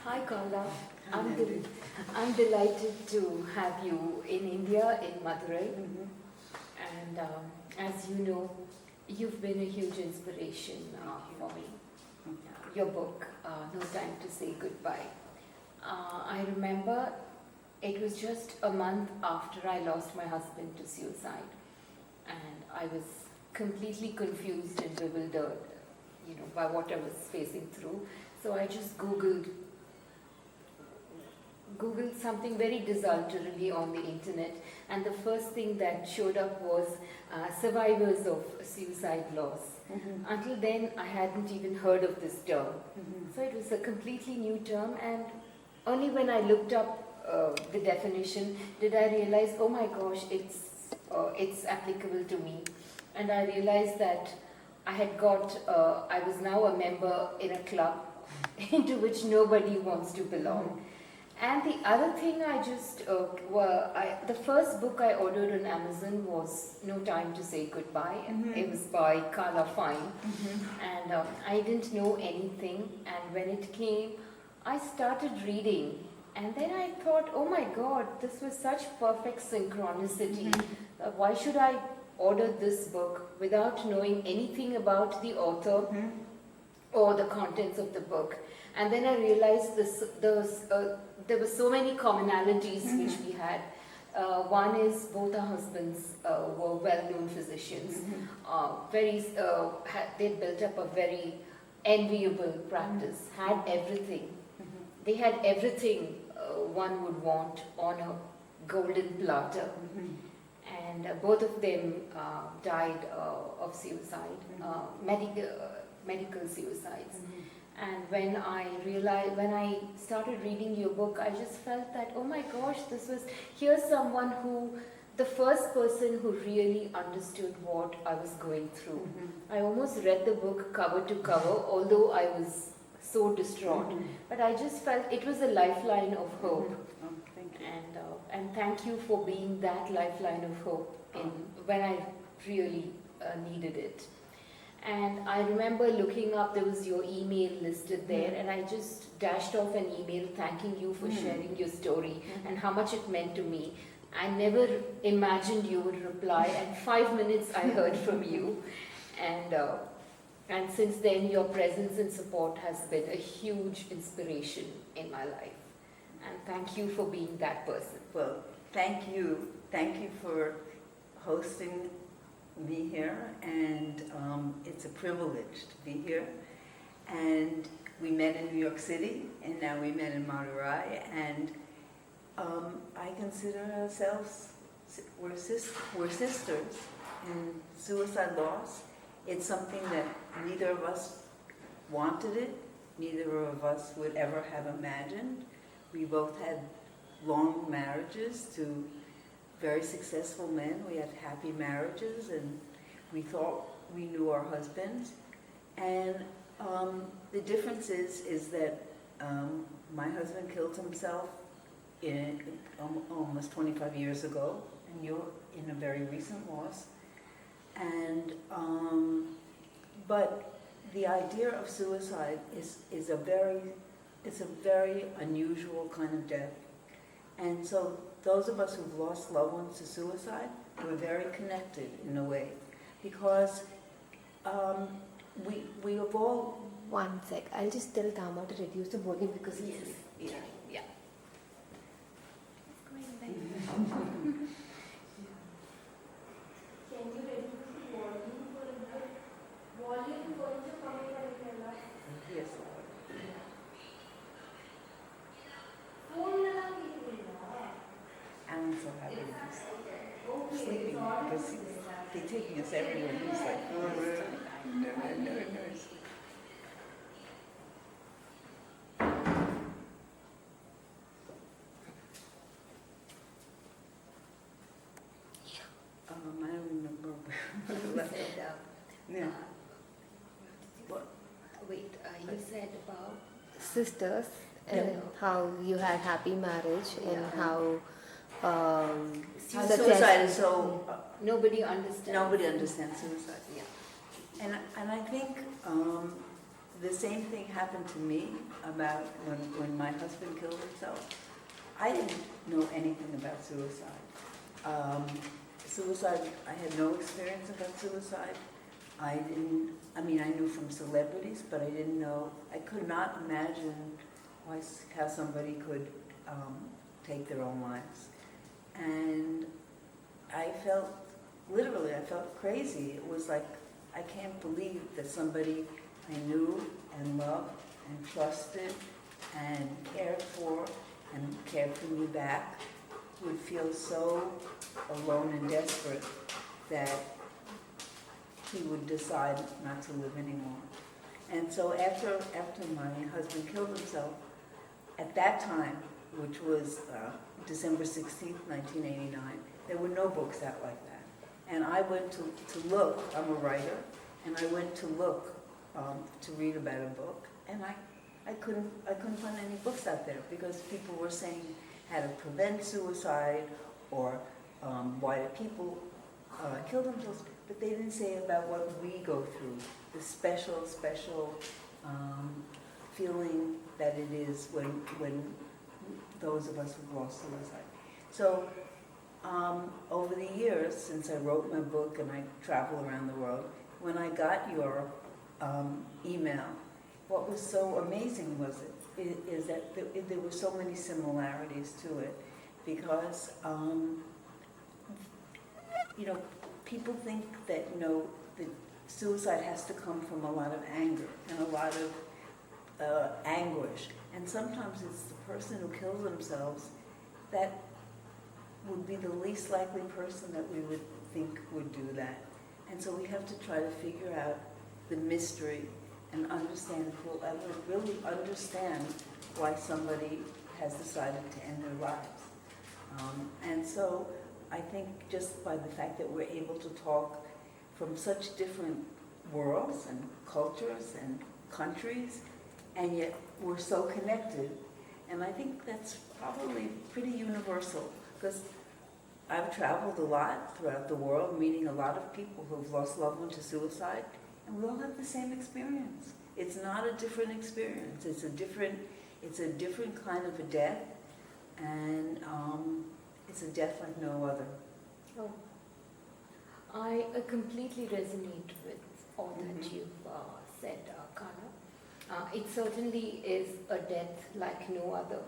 Hi Carla, Hi, Nandini. I'm delighted to have you in India, in Madurai. And as you know, you've been a huge inspiration for me. Your book, No Time to Say Goodbye. I remember it was just a month after I lost my husband to suicide, and I was completely confused and bewildered, by what I was facing through. So I just Googled something very desultorily on the internet, and the first thing that showed up was survivors of suicide loss. Until then, I hadn't even heard of this term. So it was a completely new term, and only when I looked up the definition did I realize, oh my gosh, it's applicable to me. And I realized that I was now a member in a club into which nobody wants to belong. And the other thing the first book I ordered on Amazon was No Time to Say Goodbye. It was by Carla Fine. And I didn't know anything. And when it came, I started reading. And then I thought, oh my God, this was such perfect synchronicity. Why should I order this book without knowing anything about the author or the contents of the book? And then I realized there were so many commonalities which we had. One is both our husbands were well-known physicians. They'd built up a very enviable practice, had everything. They had everything one would want on a golden platter. And both of them died of suicide, medical suicides. And when I started reading your book, I just felt that, oh my gosh, here's someone the first person who really understood what I was going through. I almost read the book cover to cover, although I was so distraught. But I just felt it was a lifeline of hope. Thank you. And thank you for being that lifeline of hope when I really needed it. And I remember looking up, there was your email listed there, and I just dashed off an email thanking you for sharing your story and how much it meant to me. I never imagined you would reply, and 5 minutes I heard from you. And since then, your presence and support has been a huge inspiration in my life. And thank you for being that person. Well, thank you. Thank you for hosting me here, and it's a privilege to be here. And we met in New York City, and now we met in Madurai, and I consider ourselves, we're sisters in suicide loss. It's something that neither of us wanted it, neither of us would ever have imagined. We both had long marriages to very successful men. We had happy marriages, and we thought we knew our husbands. And the difference is that my husband killed himself almost 25 years ago, and you're in a very recent loss. And but the idea of suicide is a very unusual kind of death. And so those of us who've lost loved ones to suicide, we're very connected in a way, because we have all... One sec, I'll just tell Tama to reduce the volume because it's... Yeah. Can you reduce the volume for a bit? Volume koncham kami karikella. Yes. Alan's so happy he's sleeping because they're taking us everywhere. He's like, no. I don't remember where we left off. Yeah. You said about Sisters, and how you had happy marriage, and how Suicide is so... nobody understands. Nobody understands suicide. Yeah. And I think the same thing happened to me about when my husband killed himself. I didn't know anything about suicide. Suicide, I had no experience about suicide. I knew from celebrities, but I didn't know, I could not imagine how somebody could take their own lives. And I felt crazy. It was like, I can't believe that somebody I knew and loved and trusted and cared for me back would feel so alone and desperate that he would decide not to live anymore. And so after my husband killed himself, at that time, which was December 16th, 1989, there were no books out like that. And I went to look, I'm a writer, and I went to look to read about a book, and I couldn't find any books out there because people were saying how to prevent suicide or why do people kill themselves, but they didn't say about what we go through, the special feeling that it is when those of us who've lost suicide. So over the years, since I wrote my book and I travel around the world, when I got your email, what was so amazing is that there were so many similarities to it, because people think that that suicide has to come from a lot of anger and a lot of anguish, and sometimes it's the person who kills themselves that would be the least likely person that we would think would do that. And so we have to try to figure out the mystery and understand, if we'll ever really understand why somebody has decided to end their lives. And so I think just by the fact that we're able to talk from such different worlds and cultures and countries, and yet we're so connected, and I think that's probably pretty universal, because I've traveled a lot throughout the world, meeting a lot of people who've lost loved ones to suicide, and we all have the same experience. It's not a different experience. It's a different kind of a death, and it's a death like no other. Oh, I completely resonate with all that you've said, Carla. It certainly is a death like no other.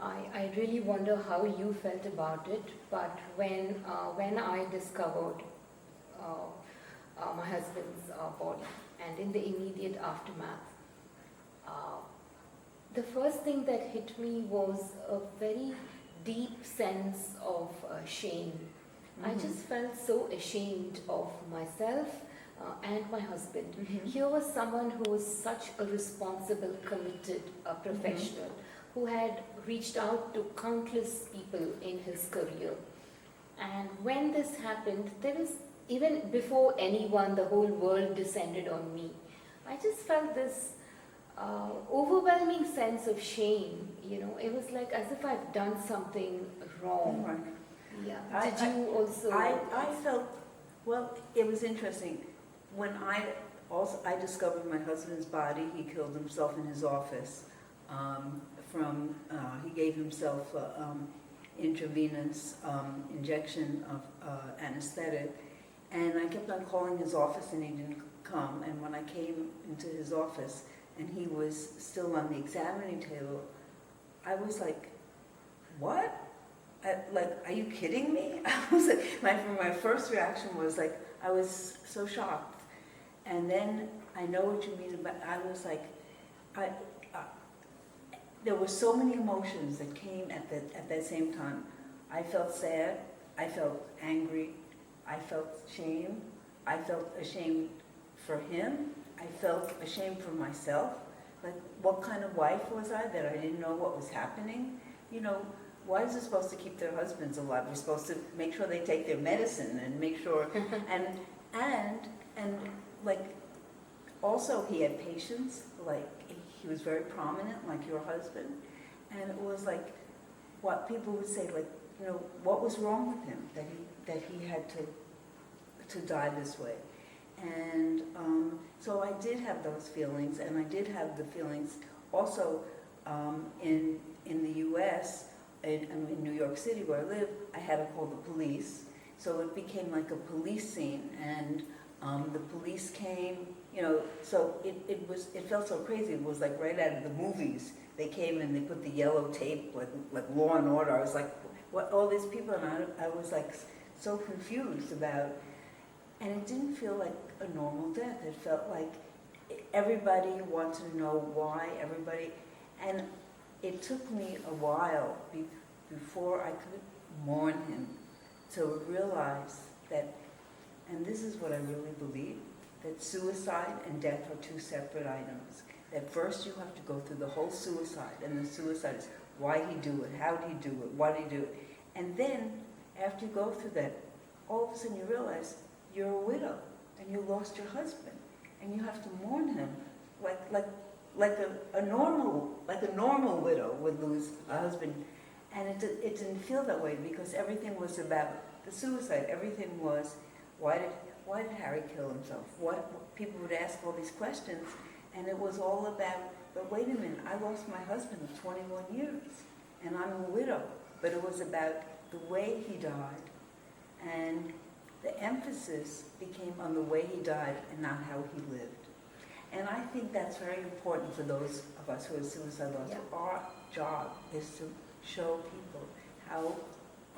I really wonder how you felt about it, but when I discovered my husband's body, and in the immediate aftermath, the first thing that hit me was a very deep sense of shame. Mm-hmm. I just felt so ashamed of myself and my husband. Mm-hmm. Here was someone who was such a responsible, committed professional, mm-hmm. who had reached out to countless people in his career. And when this happened, there was, even before anyone, the whole world descended on me. I just felt this overwhelming sense of shame. It was like as if I've done something wrong. Right. Yeah. Did you also? I felt, well, it was interesting. When I discovered my husband's body, he killed himself in his office. He gave himself intravenous injection of anesthetic, and I kept on calling his office and he didn't come. And when I came into his office and he was still on the examining table, I was like, what? Are you kidding me? I was like, my first reaction was like, I was so shocked. And then I know what you mean about, I was like, there were so many emotions that came at that same time. I felt sad, I felt angry, I felt shame, I felt ashamed for him, I felt ashamed for myself. Like, what kind of wife was I that I didn't know what was happening? Wives are supposed to keep their husbands alive. We're supposed to make sure they take their medicine and make sure, and like, also he had patience, like he was very prominent, like your husband, and it was like, what people would say, like, what was wrong with him that he had to die this way, And so I did have those feelings, and I did have the feelings also in the U.S., in New York City where I live. I had to call the police. So it became like a police scene, and the police came, so it felt so crazy. It was like right out of the movies. They came and they put the yellow tape, like Law and Order. I was like, what, all these people, and I was like so confused about, and it didn't feel like a normal death. It felt like everybody wanted to know why, and it took me a while before I could mourn him to realize that, and this is what I really believe, that suicide and death are two separate items. That first you have to go through the whole suicide, and the suicide is why did he do it, how did he do it, why did he do it, and then after you go through that, all of a sudden you realize you're a widow and you lost your husband, and you have to mourn him like a normal widow would lose a husband. And it didn't feel that way, because everything was about the suicide. Everything was, why did Harry kill himself? People would ask all these questions, and it was all about, but wait a minute, I lost my husband of 21 years, and I'm a widow. But it was about the way he died, and the emphasis became on the way he died and not how he lived. And I think that's very important for those of us who are suicidal. Yeah. Our job is to show people how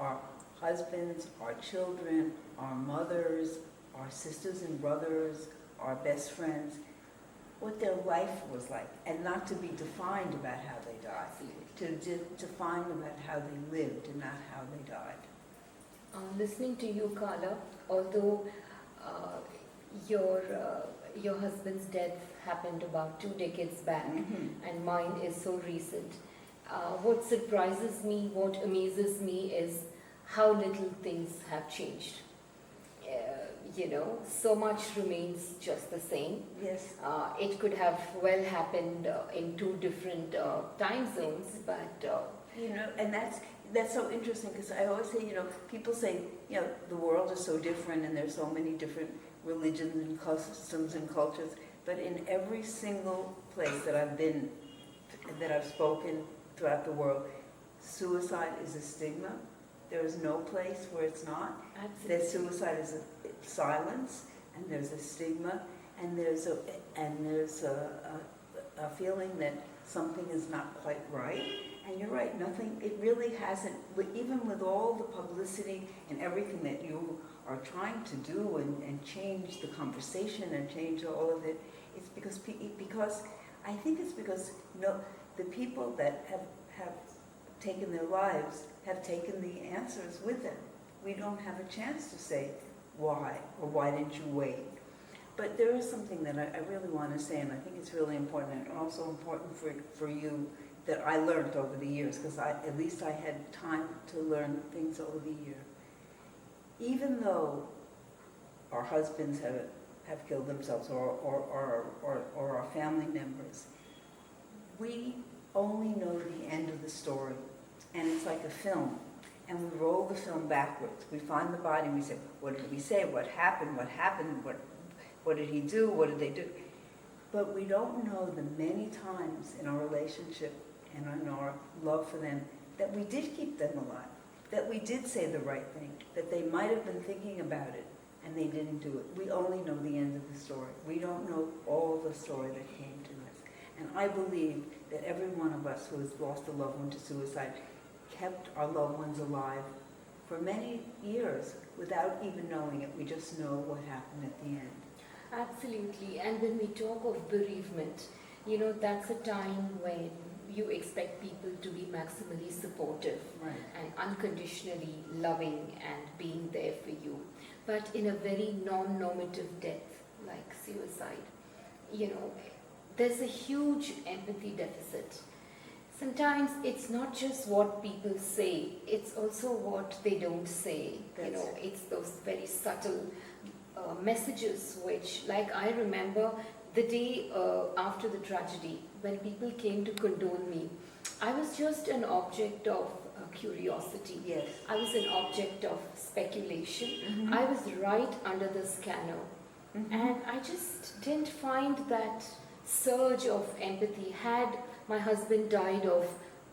our husbands, our children, our mothers, our sisters and brothers, our best friends, what their life was like, and not to be defined about how they died, to define about how they lived and not how they died. Listening to you, Carla, although your husband's death happened about 2 decades back, and mine is so recent, what surprises me, what amazes me is how little things have changed. So much remains just the same. Yes. It could have well happened in 2 different time zones, but And that's so interesting, because I always say, people say, the world is so different and there's so many different religions and customs and cultures, but in every single place that I've been, that I've spoken throughout the world, suicide is a stigma. There is no place where it's not. absolutely. That suicide is a silence, and there's a stigma, and there's a feeling that something is not quite right. And you're right, it really hasn't, even with all the publicity and everything that you are trying to do and change the conversation and change all of it, it's because I think it's because the people that have taken their lives have taken the answers with them. We don't have a chance to say why, or why didn't you wait. But there is something that I really want to say, and I think it's really important, and also important for you, that I learned over the years, because at least I had time to learn things over the year. Even though our husbands have killed themselves, or our family members, we only know the end of the story, and it's like a film, and we roll the film backwards. We find the body, and we say, what did we say, what happened, what did he do, what did they do? But we don't know the many times in our relationship and in our love for them that we did keep them alive, that we did say the right thing, that they might have been thinking about it and they didn't do it. We only know the end of the story. We don't know all the story that came to us. And I believe that every one of us who has lost a loved one to suicide kept our loved ones alive for many years without even knowing it. We just know what happened at the end. Absolutely. And when we talk of bereavement, that's a time when you expect people to be maximally supportive, Right. and unconditionally loving and being there for you. But in a very non-normative death like suicide, there's a huge empathy deficit. Sometimes it's not just what people say, it's also what they don't say. It's those very subtle messages which, like I remember the day after the tragedy, when people came to condole me, I was just an object of curiosity. Yes. I was an object of speculation. Mm-hmm. I was right under the scanner. And I just didn't find that surge of empathy. Had my husband died of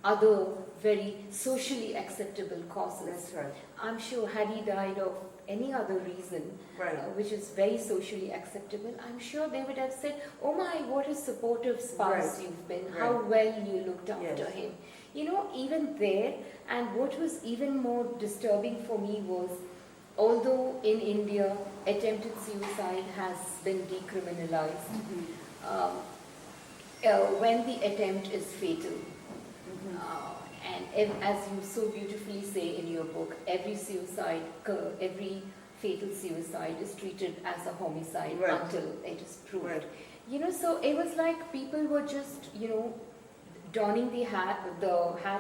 other very socially acceptable causes, That's right. I'm sure had he died of any other reason, Right. which is very socially acceptable, I'm sure they would have said, oh my, what a supportive spouse Right. you've been, Right. how well you looked after Yes. him. You know, even there, and what was even more disturbing for me was, although in India attempted suicide has been decriminalized, when the attempt is fatal, and as you so beautifully say in your book, every fatal suicide is treated as a homicide Right. until it is proved. Right. You know, so it was like people were just, donning the hat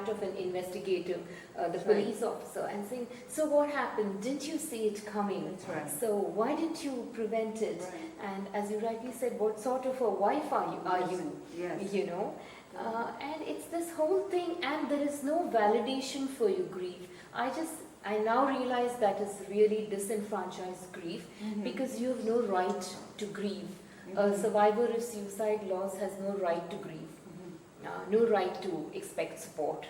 of an investigator, the That's police officer, and saying, so what happened? Didn't you see it coming? That's right. So why didn't you prevent it? Right. And as you rightly said, what sort of a wife are you? Yes. You know? And it's this whole thing, and there is no validation for your grief. I now realize that is really disenfranchised grief, because you have no right to grieve. A survivor of suicide loss has no right to grieve, no right to expect support.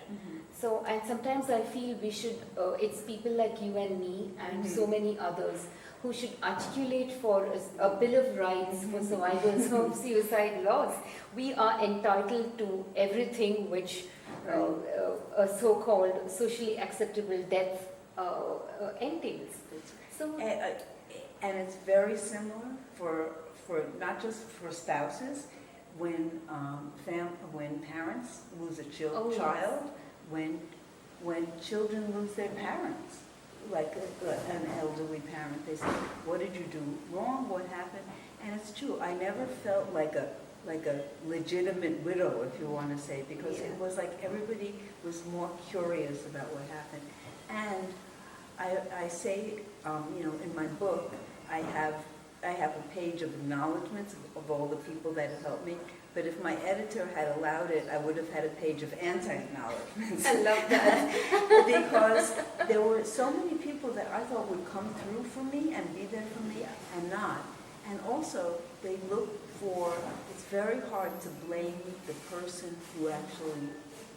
So, and sometimes I feel we should, it's people like you and me and so many others who should articulate for a bill of rights for survivors of suicide loss. We are entitled to everything which a so-called socially acceptable death entails. So, And it's very similar for not just for spouses, when parents lose a Oh, child, when children lose their parents, like an elderly parent, they say, "What did you do wrong? What happened?" And it's true. I never felt like a legitimate widow, if you want to say, because it was like everybody was more curious about what happened. And I say, in my book, I have a page of acknowledgments of all the people that have helped me. But if my editor had allowed it, I would have had a page of anti-acknowledgments. I love that. Because there were so many people that I thought would come through for me and be there for me, and not. And also, they look for, it's very hard to blame the person who actually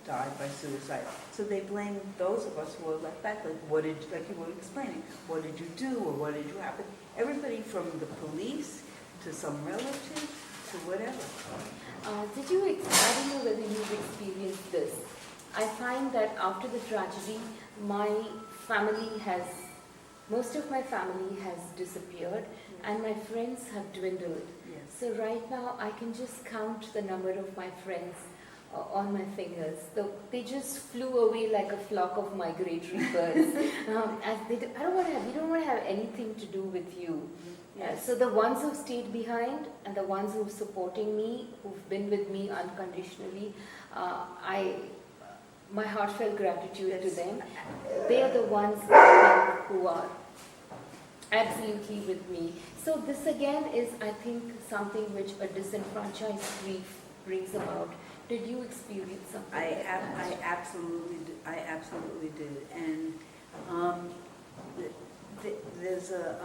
died by suicide. So they blame those of us who are left back, like you were explaining, what did you do, or what did you happen? Everybody from the police to some relative to whatever. I don't know whether you've experienced this. I find that after the tragedy, most of my family has disappeared, and my friends have dwindled. Yes. So right now, I can just count the number of my friends on my fingers. They just flew away like a flock of migratory birds. We don't want to have anything to do with you. Yes. So the ones who've stayed behind and the ones who've supporting me, who've been with me unconditionally, my heartfelt gratitude to them. They are the ones who are absolutely with me. So this again is, I think, something which a disenfranchised grief brings about. Did you experience something like that? I absolutely did. And there's a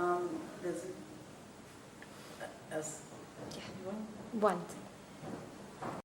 One.